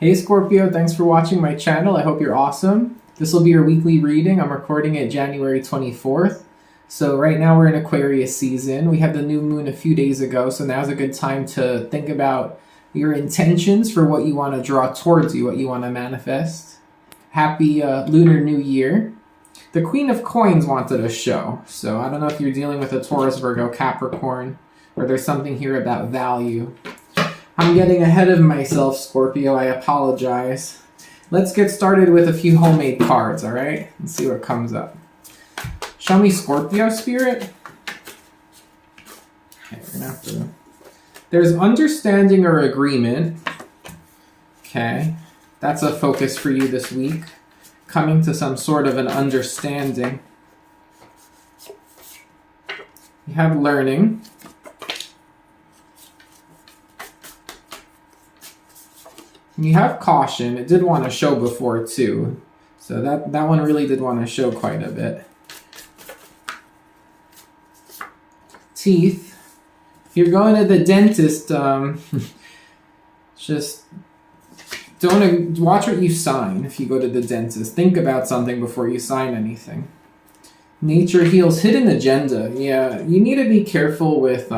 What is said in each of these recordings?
Hey Scorpio, thanks for watching my channel. I hope you're awesome. This will be your weekly reading. I'm recording it January 24th. So right now we're in Aquarius season. We had the new moon a few days ago, so now's a good time to think about your intentions for what you want to draw towards you, what you want to manifest. Happy Lunar New Year. The Queen of Coins wanted a show, so I don't know if you're dealing with a Taurus, Virgo, Capricorn, or there's something here about value. I'm getting ahead of myself, Scorpio. I apologize. Let's get started with a few homemade cards, all right? Let's see what comes up. Show me Scorpio, Spirit. Okay, we're gonna have to... There's understanding or agreement. Okay, that's a focus for you this week. Coming to some sort of an understanding. You have learning. You have caution. It did want to show before too. So that one really did want to show quite a bit. Teeth. If you're going to the dentist, just don't watch what you sign if you go to the dentist. Think about something before you sign anything. Nature heals. Hidden agenda. Yeah, you need to be careful with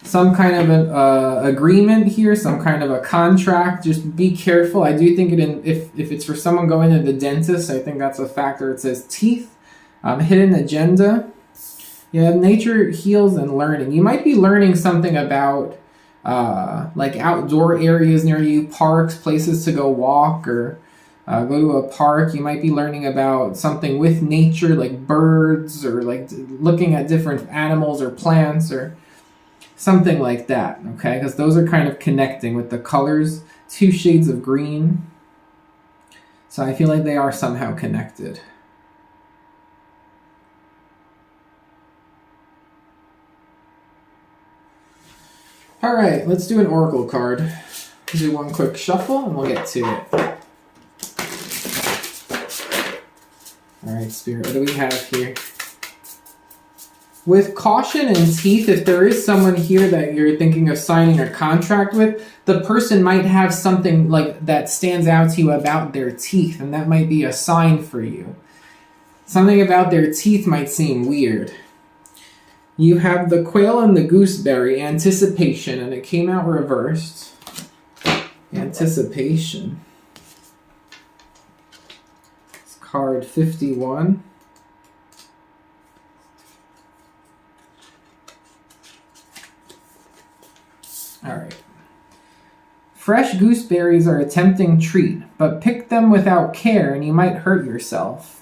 some kind of an agreement here, some kind of a contract. Just be careful. I do think if it's for someone going to the dentist, I think that's a factor. It says teeth, hidden agenda. Yeah, nature heals and learning. You might be learning something about like outdoor areas near you, parks, places to go walk or go to a park. You might be learning about something with nature, like birds or like looking at different animals or plants or something like that, okay? Because those are kind of connecting with the colors, 2 shades of green. So I feel like they are somehow connected. All right, let's do an oracle card. We'll do one quick shuffle and we'll get to it. All right, Spirit, what do we have here? With caution and teeth, if there is someone here that you're thinking of signing a contract with, the person might have something like that stands out to you about their teeth, and that might be a sign for you. Something about their teeth might seem weird. You have the quail and the gooseberry, anticipation, and it came out reversed. Anticipation. It's card 51. All right. Fresh gooseberries are a tempting treat, but pick them without care and you might hurt yourself.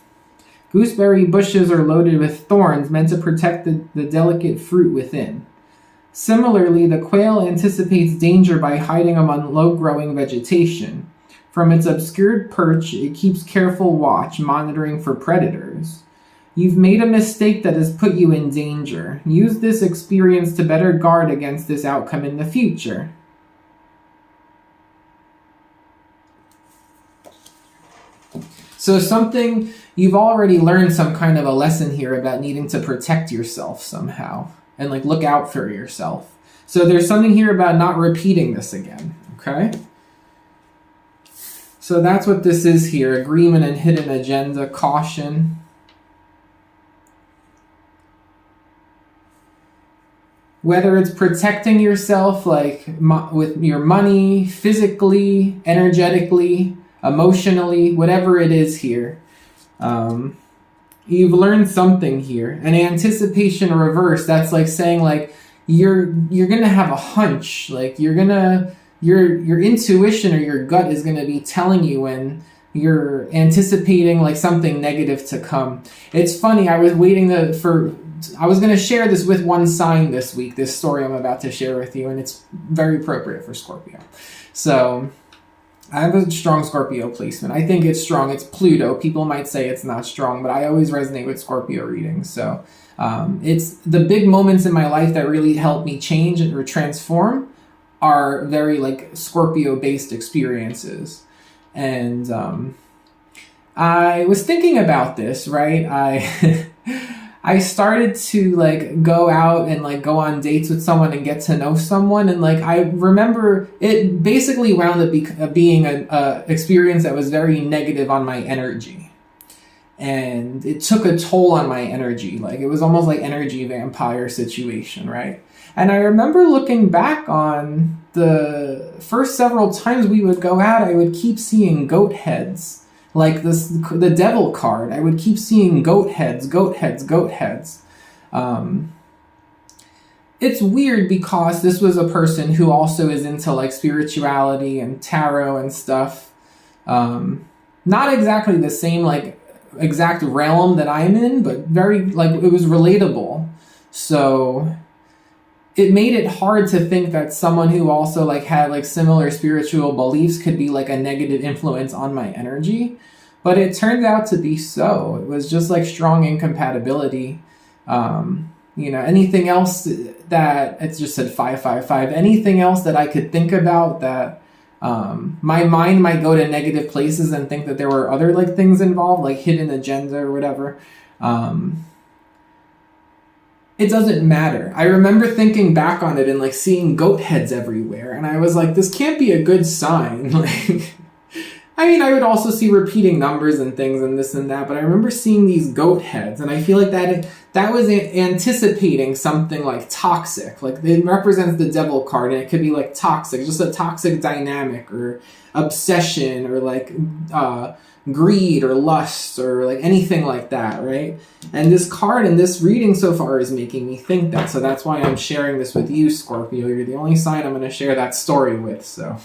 Gooseberry bushes are loaded with thorns meant to protect the delicate fruit within. Similarly, the quail anticipates danger by hiding among low-growing vegetation. From its obscured perch, it keeps careful watch, monitoring for predators. You've made a mistake that has put you in danger. Use this experience to better guard against this outcome in the future. So something, you've already learned some kind of a lesson here about needing to protect yourself somehow and like look out for yourself. So there's something here about not repeating this again, okay? So that's what this is here, agreement and hidden agenda, caution. Whether it's protecting yourself, like with your money, physically, energetically, emotionally, whatever it is here, you've learned something here. An anticipation reverse, that's like saying like you're gonna have a hunch, like your intuition or your gut is gonna be telling you when you're anticipating like something negative to come. It's funny, I was going to share this with one sign this week, this story I'm about to share with you, and it's very appropriate for Scorpio. So, I have a strong Scorpio placement. I think it's strong. It's Pluto. People might say it's not strong, but I always resonate with Scorpio readings. So, it's the big moments in my life that really help me change or transform are very like Scorpio-based experiences. And I was thinking about this, right? I started to like go out and like go on dates with someone and get to know someone, and like I remember it basically wound up being a experience that was very negative on my energy, and it took a toll on my energy. Like it was almost like energy vampire situation, right? And I remember looking back on the first several times we would go out, I would keep seeing goat heads. Like the devil card, I would keep seeing goat heads, goat heads, goat heads. It's weird because this was a person who also is into like spirituality and tarot and stuff. Not exactly the same like exact realm that I'm in, but very like it was relatable. So it made it hard to think that someone who also like had like similar spiritual beliefs could be like a negative influence on my energy. But it turned out to be so. It was just like strong incompatibility. Anything else that it just said 555, anything else that I could think about that my mind might go to negative places and think that there were other like things involved, like hidden agenda or whatever. It doesn't matter. I remember thinking back on it and like seeing goat heads everywhere, and I was like, this can't be a good sign. Like, I mean, I would also see repeating numbers and things and this and that, but I remember seeing these goat heads, and I feel like that was anticipating something like toxic. Like it represents the devil card, and it could be like toxic, just a toxic dynamic or obsession or like greed or lust or like anything like that, right? And this card and this reading so far is making me think that. So that's why I'm sharing this with you, Scorpio. You're the only sign I'm going to share that story with. So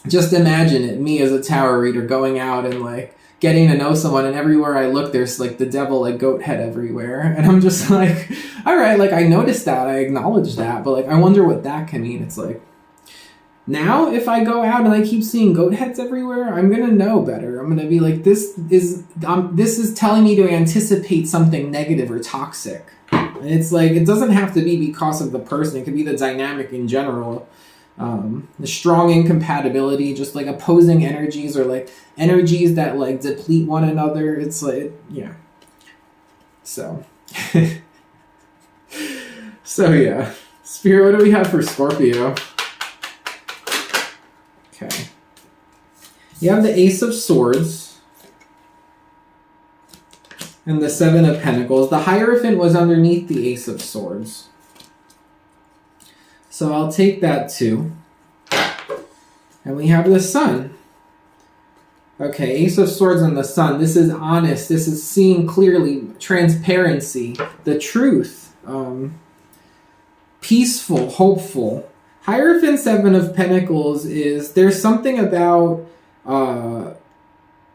just imagine it, me as a tarot reader going out and like getting to know someone, and everywhere I look there's like the devil like goat head everywhere, and I'm just like, all right, like I noticed that, I acknowledge that, but like I wonder what that can mean. It's like, now, if I go out and I keep seeing goat heads everywhere, I'm gonna know better. I'm gonna be like, this is telling me to anticipate something negative or toxic. And it's like, it doesn't have to be because of the person. It could be the dynamic in general. The strong incompatibility, just like opposing energies or like energies that like deplete one another. It's like, yeah. So, yeah. Spirit, what do we have for Scorpio? Okay. You have the Ace of Swords and the Seven of Pentacles. The Hierophant was underneath the Ace of Swords, so I'll take that too. And we have the Sun. Okay, Ace of Swords and the Sun. This is honest. This is seeing clearly. Transparency. The truth. Peaceful. Hopeful. Hierophant, Seven of Pentacles is, there's something about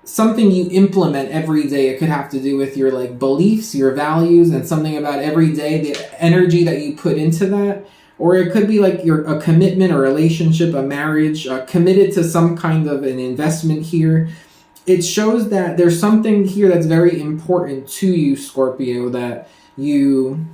something you implement every day. It could have to do with your like beliefs, your values, and something about every day, the energy that you put into that. Or it could be like a commitment, a relationship, a marriage, committed to some kind of an investment here. It shows that there's something here that's very important to you, Scorpio, that you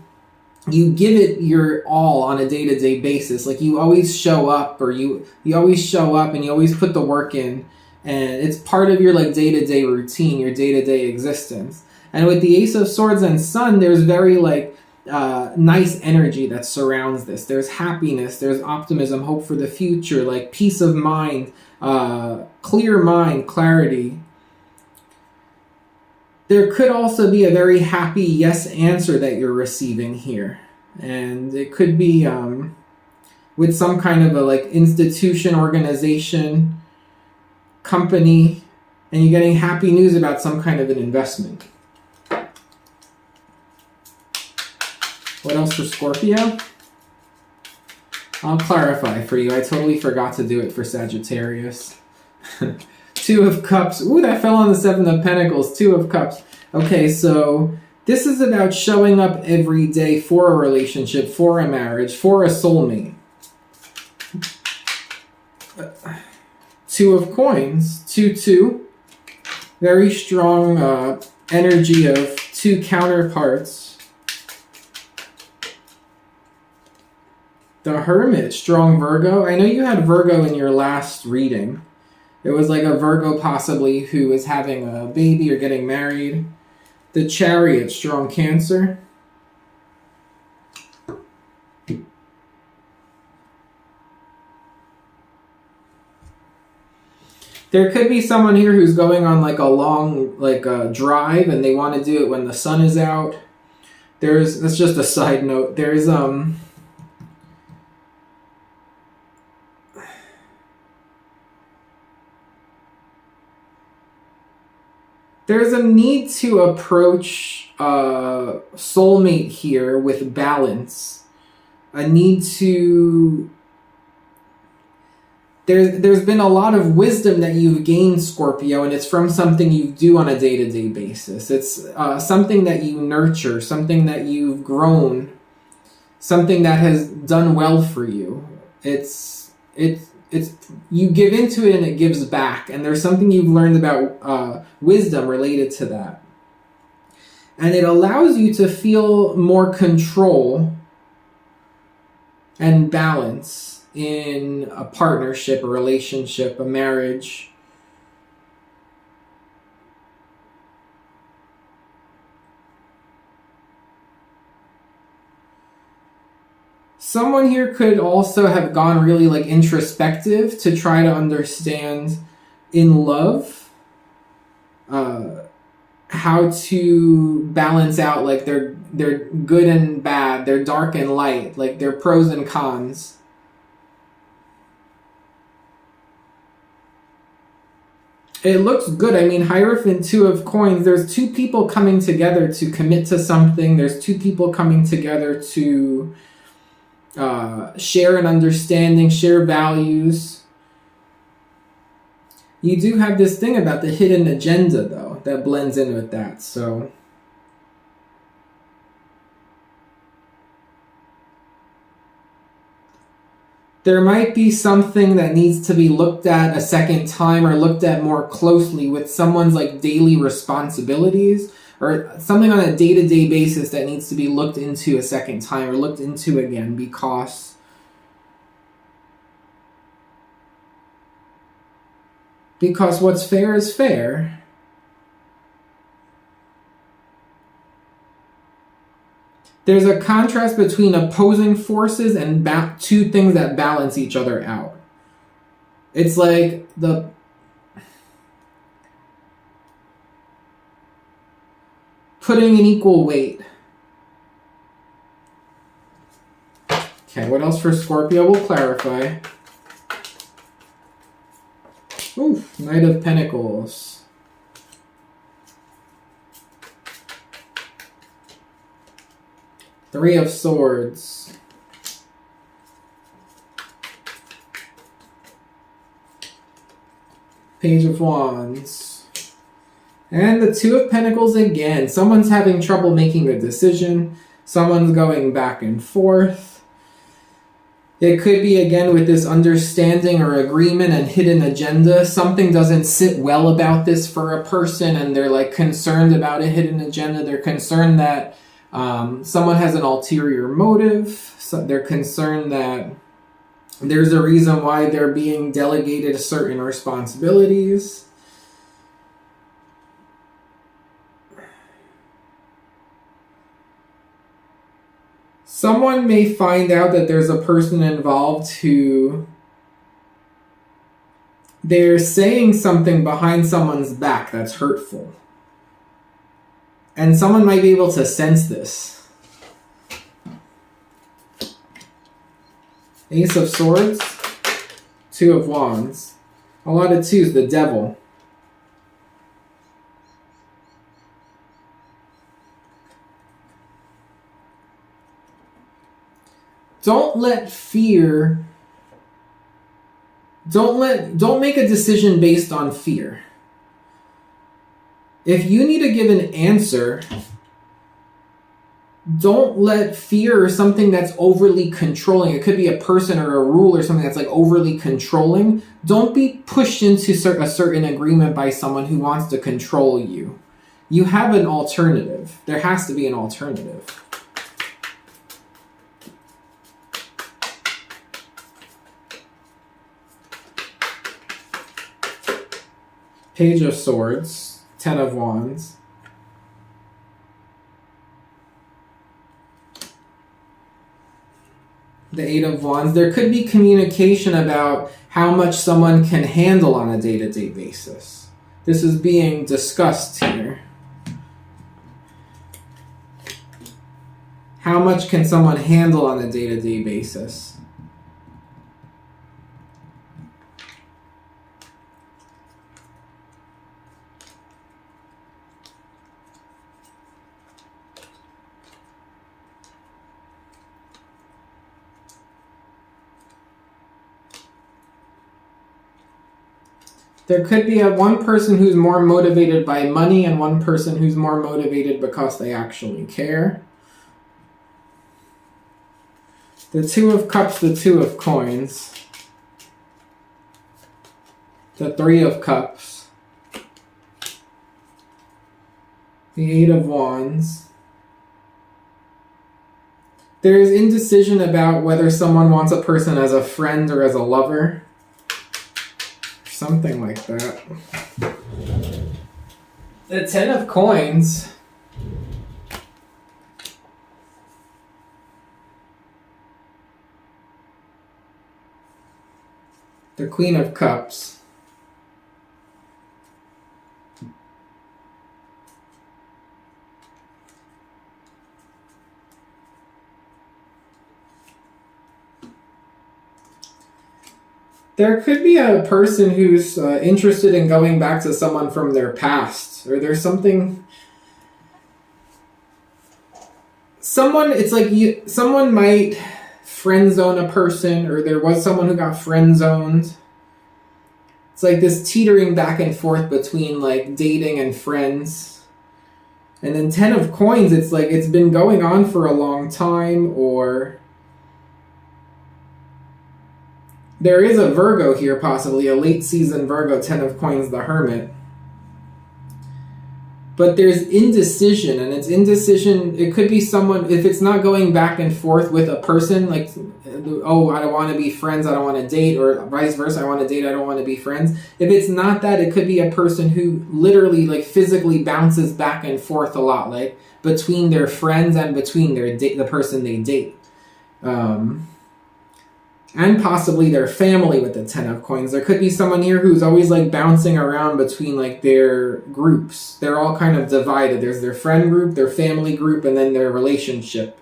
give it your all on a day-to-day basis. Like you always show up, or you always show up and you always put the work in, and it's part of your like day-to-day routine, your day-to-day existence. And with the Ace of Swords and Sun, there's very like nice energy that surrounds this. There's happiness, there's optimism, hope for the future, like peace of mind, clear mind, clarity. There could also be a very happy yes answer that you're receiving here. And it could be with some kind of a like institution, organization, company, and you're getting happy news about some kind of an investment. What else for Scorpio? I'll clarify for you. I totally forgot to do it for Sagittarius. Two of Cups. Ooh, that fell on the Seven of Pentacles. Two of Cups. Okay, so this is about showing up every day for a relationship, for a marriage, for a soulmate. Two of Coins. 2-2. Very strong energy of two counterparts. The Hermit. Strong Virgo. I know you had Virgo in your last reading. It was like a Virgo possibly who is having a baby or getting married. The Chariot, strong Cancer. There could be someone here who's going on like a long drive, and they want to do it when the sun is out. That's just a side note. There's a need to approach a soulmate here with balance. A need to... There's been a lot of wisdom that you've gained, Scorpio, and it's from something you do on a day-to-day basis. It's something that you nurture, something that you've grown, something that has done well for you. It's you give into it and it gives back, and there's something you've learned about wisdom related to that. And it allows you to feel more control and balance in a partnership, a relationship, a marriage. Someone here could also have gone really like introspective to try to understand in love how to balance out like their good and bad, their dark and light, like their pros and cons. It looks good. I mean, Hierophant, 2 of Coins, there's 2 people coming together to commit to something. There's 2 people coming together to share an understanding, share values. You do have this thing about the hidden agenda, though, that blends in with that, so... There might be something that needs to be looked at a second time or looked at more closely with someone's like daily responsibilities, or something on a day-to-day basis that needs to be looked into a second time or looked into again, because what's fair is fair. There's a contrast between opposing forces and 2 things that balance each other out. It's like putting an equal weight. Okay, what else for Scorpio? We'll clarify. Ooh, Knight of Pentacles. Three of Swords. Page of Wands. And the 2 of Pentacles again. Someone's having trouble making a decision. Someone's going back and forth. It could be, again, with this understanding or agreement and hidden agenda. Something doesn't sit well about this for a person, and they're like concerned about a hidden agenda. They're concerned that someone has an ulterior motive. So they're concerned that there's a reason why they're being delegated certain responsibilities. Someone may find out that there's a person involved who they're saying something behind someone's back that's hurtful. And someone might be able to sense this. Ace of Swords, 2 of Wands. A lot of 2s, the Devil. Don't let fear... Don't make a decision based on fear. If you need to give an answer, don't let fear or something that's overly controlling, it could be a person or a rule or something that's like overly controlling, don't be pushed into a certain agreement by someone who wants to control you. You have an alternative. There has to be an alternative. Page of Swords, 10 of Wands. The Eight of Wands. There could be communication about how much someone can handle on a day-to-day basis. This is being discussed here. How much can someone handle on a day-to-day basis? There could be one person who's more motivated by money and one person who's more motivated because they actually care. The Two of Cups, the Two of Coins. The Three of Cups. The Eight of Wands. There is indecision about whether someone wants a person as a friend or as a lover. Something like that. The Ten of Coins. The Queen of Cups. There could be a person who's interested in going back to someone from their past, or there's something. Someone might friend zone a person, or there was someone who got friend zoned. It's like this teetering back and forth between like dating and friends. And then Ten of Coins, it's like it's been going on for a long time, or there is a Virgo here, possibly a late season Virgo, Ten of Coins, the Hermit. But there's indecision, and it's indecision. It could be someone, if it's not going back and forth with a person, like, oh, I don't want to be friends, I don't want to date, or vice versa, I want to date, I don't want to be friends. If it's not that, it could be a person who literally, like, physically bounces back and forth a lot, like, between their friends and between the person they date. And possibly their family with the Ten of Coins. There could be someone here who's always like bouncing around between like their groups. They're all kind of divided. There's their friend group, their family group, and then their relationship.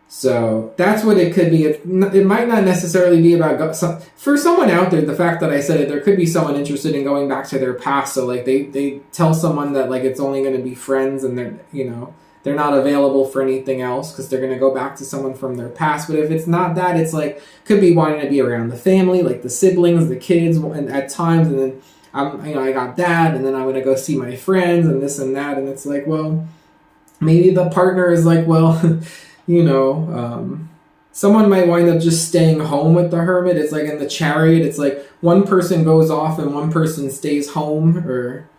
So that's what it could be. It might not necessarily be about... For someone out there, the fact that I said it, there could be someone interested in going back to their past. So like they tell someone that like it's only going to be friends, and they're not available for anything else because they're going to go back to someone from their past. But if it's not that, it's like, could be wanting to be around the family, like the siblings, the kids, and at times, and then I got that, and then I'm going to go see my friends and this and that. And it's like, well, maybe the partner is like, well, someone might wind up just staying home with the Hermit. It's like in the Chariot, it's like one person goes off and one person stays home, or...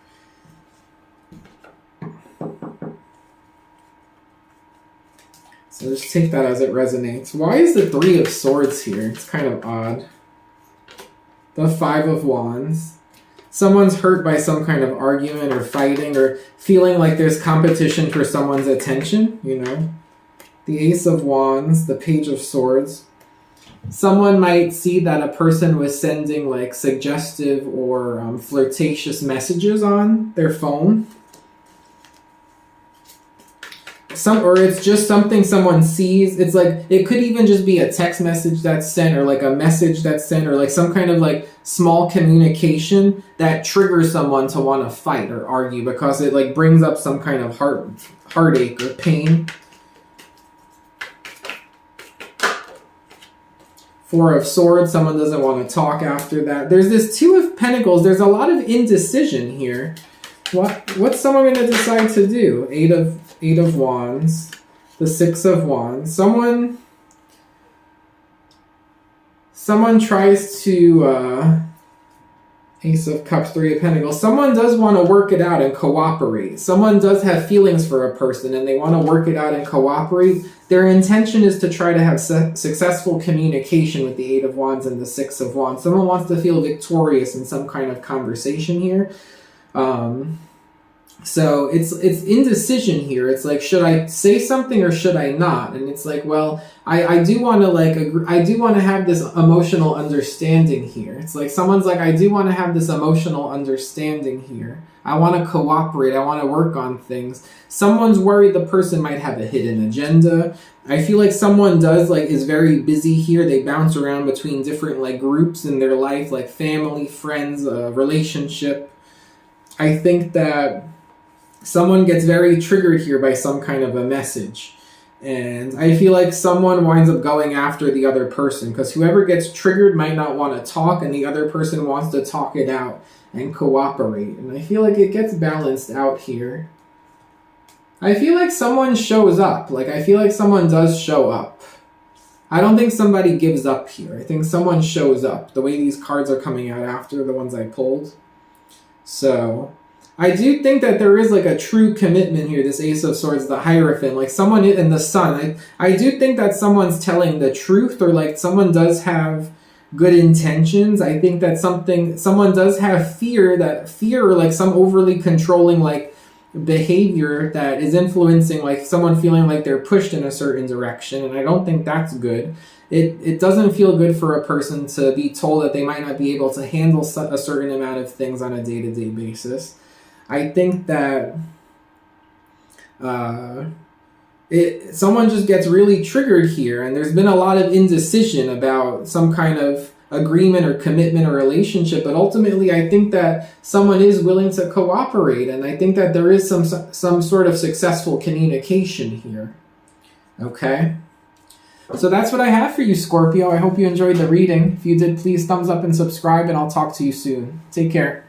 So just take that as it resonates. Why is the Three of Swords here? It's kind of odd. The Five of Wands. Someone's hurt by some kind of argument or fighting or feeling like there's competition for someone's attention, The Ace of Wands, the Page of Swords. Someone might see that a person was sending like suggestive or flirtatious messages on their phone. Or it's just something someone sees. It's like, it could even just be a text message that's sent, or like a message that's sent, or like some kind of like small communication that triggers someone to want to fight or argue because it like brings up some kind of heartache or pain. Four of Swords, someone doesn't want to talk after that. There's this Two of Pentacles. There's a lot of indecision here. What's someone going to decide to do? Eight of Wands, the Six of Wands. Someone tries to Ace of Cups, Three of Pentacles. Someone does want to work it out and cooperate. Someone does have feelings for a person and they want to work it out and cooperate. Their intention is to try to have successful communication with the Eight of Wands and the Six of Wands. Someone wants to feel victorious in some kind of conversation here. So it's indecision here. It's like, should I say something or should I not? And it's like, well, I do want to like I do want to have this emotional understanding here. It's like someone's like, I do want to have this emotional understanding here. I want to cooperate. I want to work on things. Someone's worried the person might have a hidden agenda. I feel like someone is very busy here. They bounce around between different like groups in their life, like family, friends, relationship. I think that someone gets very triggered here by some kind of a message. And I feel like someone winds up going after the other person because whoever gets triggered might not want to talk and the other person wants to talk it out and cooperate. And I feel like it gets balanced out here. I feel like someone shows up. Like, I feel like someone does show up. I don't think somebody gives up here. I think someone shows up. The way these cards are coming out after the ones I pulled. So I do think that there is like a true commitment here, this Ace of Swords, the Hierophant, like someone in the Sun. I do think that someone's telling the truth, or like someone does have good intentions. I think that someone does have fear or like some overly controlling like behavior that is influencing like someone feeling like they're pushed in a certain direction, and I don't think that's good. It doesn't feel good for a person to be told that they might not be able to handle a certain amount of things on a day-to-day basis. I think that someone just gets really triggered here, and there's been a lot of indecision about some kind of agreement or commitment or relationship, but ultimately I think that someone is willing to cooperate, and I think that there is some sort of successful communication here. Okay? So that's what I have for you, Scorpio. I hope you enjoyed the reading. If you did, please thumbs up and subscribe, and I'll talk to you soon. Take care.